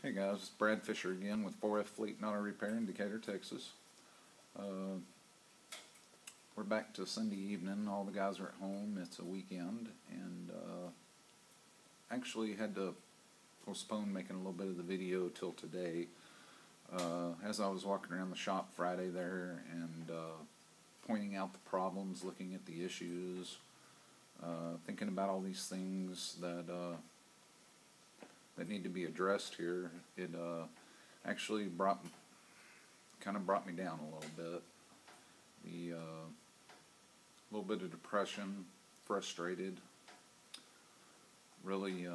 Hey guys, it's Brad Fisher again with 4F Fleet and Auto Repair in Decatur, Texas. We're back to Sunday evening. All the guys are at home. It's a weekend, and actually had to postpone making a little bit of the video till today. As I was walking around the shop Friday there and pointing out the problems, looking at the issues, thinking about all these things that need to be addressed here, it actually kind of brought me down a little bit. The little bit of depression, frustrated, really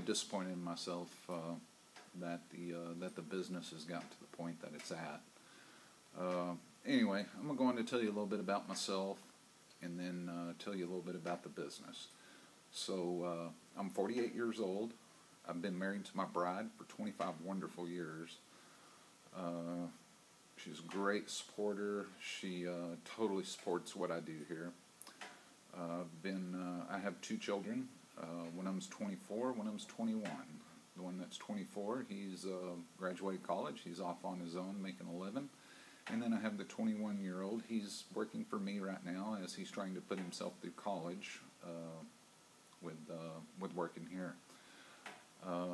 disappointed in myself that the business has gotten to the point that it's at. Anyway, I'm going to tell you a little bit about myself, and then tell you a little bit about the business. So I'm 48 years old. I've been married to my bride for 25 wonderful years. She's a great supporter. She totally supports what I do here. I have two children. One of them's 24, one of them's 21. The one that's 24, he's graduated college. He's off on his own making a living. And then I have the 21-year-old. He's working for me right now as he's trying to put himself through college with working here.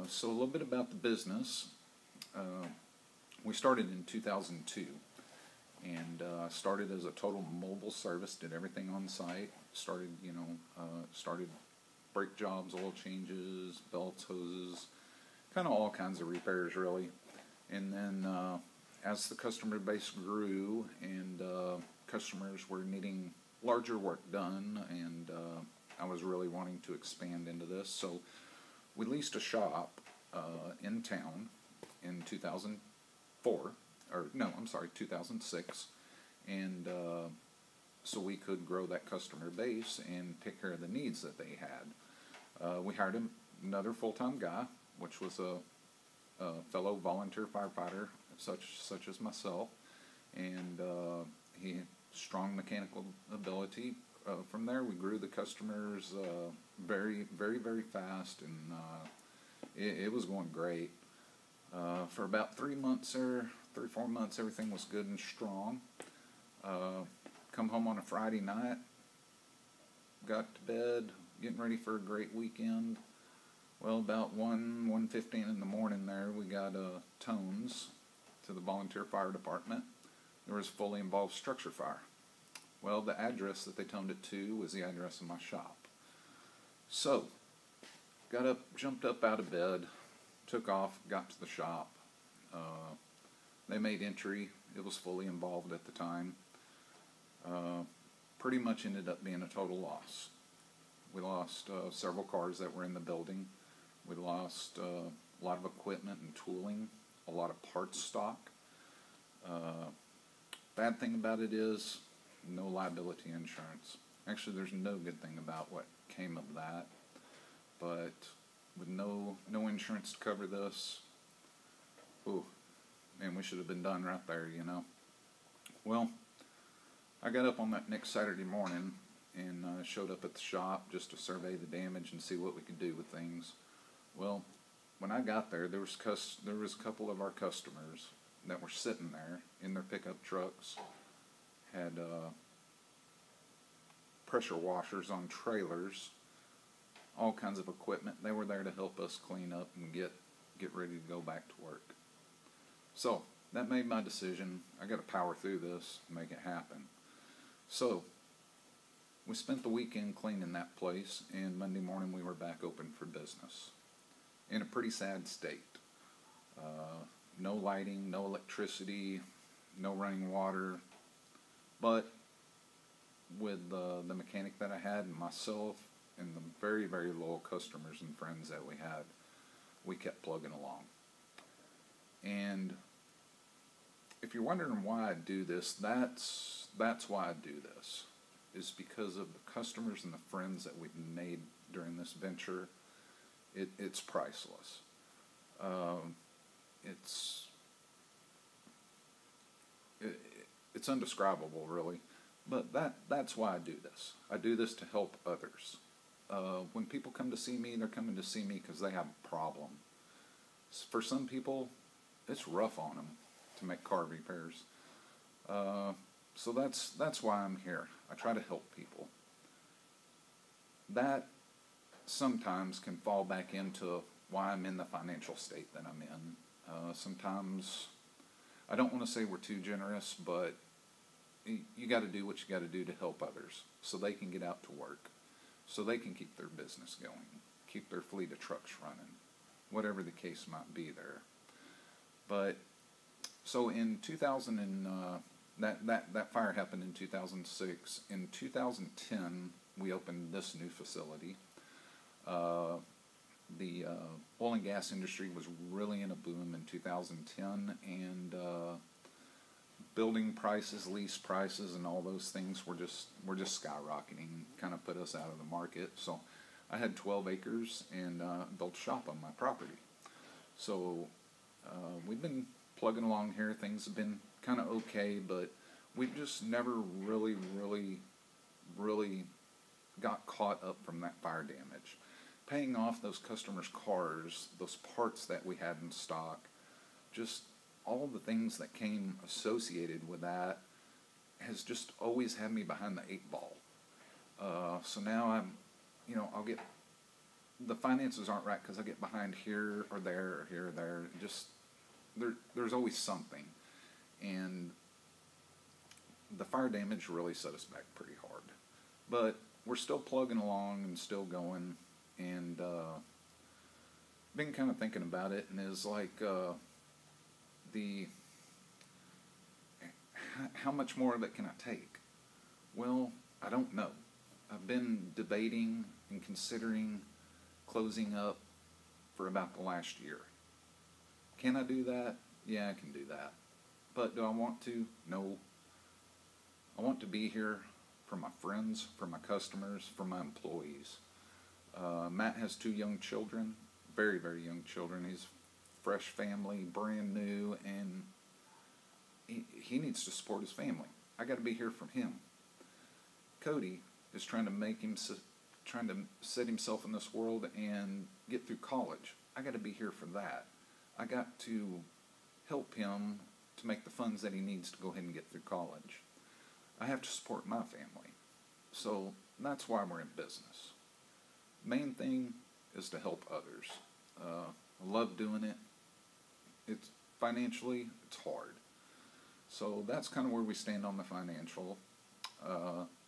So a little bit about the business. We started in 2002, and started as a total mobile service. Did everything on site. Started brake jobs, oil changes, belts, hoses, kind of all kinds of repairs really. And then as the customer base grew and customers were needing larger work done, and I was really wanting to expand into this, so we leased a shop in town in 2006, and so we could grow that customer base and take care of the needs that they had. We hired another full-time guy, which was a fellow volunteer firefighter such as myself, and he had strong mechanical ability. From there, we grew the customers very, very, very fast, and it was going great. For about 3 months or 3-4 months, everything was good and strong. Come home on a Friday night, got to bed, getting ready for a great weekend. Well, about 1:15 in the morning there, we got tones to the volunteer fire department. There was a fully involved structure fire. Well, the address that they toned it to was the address of my shop. So, got up, jumped up out of bed, took off, got to the shop. They made entry. It was fully involved at the time. Pretty much ended up being a total loss. We lost several cars that were in the building. We lost a lot of equipment and tooling, a lot of parts stock. Bad thing about it is no liability insurance. Actually, there's no good thing about what came of that. But with no insurance to cover this, ooh, man, we should have been done right there, you know. Well, I got up on that next Saturday morning and showed up at the shop just to survey the damage and see what we could do with things. Well, when I got there, there was a couple of our customers that were sitting there in their pickup trucks, had pressure washers on trailers, all kinds of equipment. They were there to help us clean up and get ready to go back to work. So that made my decision. I got to power through this and make it happen. So we spent the weekend cleaning that place, and Monday morning we were back open for business in a pretty sad state. No lighting, no electricity, no running water. But with the mechanic that I had and myself and the very, very loyal customers and friends that we had, we kept plugging along. And if you're wondering why I do this, that's why I do this. Is because of the customers and the friends that we've made during this venture. It's priceless. It's undescribable, really. But that's why I do this. I do this to help others. When people come to see me, they're coming to see me because they have a problem. For some people, it's rough on them to make car repairs. So that's why I'm here. I try to help people. That sometimes can fall back into why I'm in the financial state that I'm in. Sometimes, I don't want to say we're too generous, but you got to do what you got to do to help others so they can get out to work, so they can keep their business going, keep their fleet of trucks running, whatever the case might be there. But so in 2000 and that fire happened in 2006. In 2010, we opened this new facility. The oil and gas industry was really in a boom in 2010, and building prices, lease prices, and all those things were just skyrocketing. Kind of put us out of the market. So I had 12 acres and built a shop on my property. So we've been plugging along here. Things have been kind of okay, but we've just never really got caught up from that fire damage. Paying off those customers' cars, those parts that we had in stock, just all the things that came associated with that has just always had me behind the 8 ball. So now I'll get, the finances aren't right because I get behind here or there or here or there. Just, there's always something. And the fire damage really set us back pretty hard. But we're still plugging along and still going, and been kind of thinking about it, and is like how much more of it can I take? Well, I don't know. I've been debating and considering closing up for about the last year. Can I do that? Yeah, I can do that. But do I want to? No. I want to be here for my friends, for my customers, for my employees. Matt has 2 young children, very, very young children. He's fresh family, brand new, and he needs to support his family. I got to be here for him. Cody is trying to set himself in this world and get through college. I got to be here for that. I got to help him to make the funds that he needs to go ahead and get through college. I have to support my family. So that's why we're in business. Main thing is to help others. I love doing it. It's financially, it's hard. So that's kind of where we stand on the financial.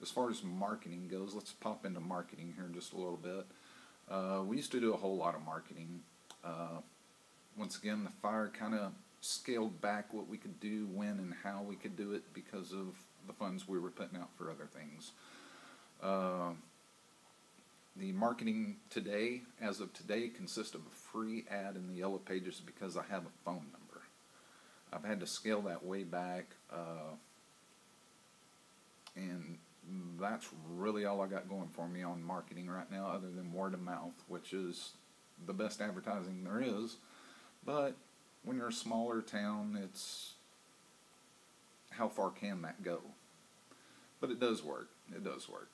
As far as marketing goes, let's pop into marketing here in just a little bit. We used to do a whole lot of marketing. Once again, the fire kind of scaled back what we could do, when and how we could do it because of the funds we were putting out for other things. The marketing today, as of today, consists of a free ad in the Yellow Pages because I have a phone number. I've had to scale that way back, and that's really all I got going for me on marketing right now, other than word of mouth, which is the best advertising there is. But when you're a smaller town, it's how far can that go? But it does work. It does work.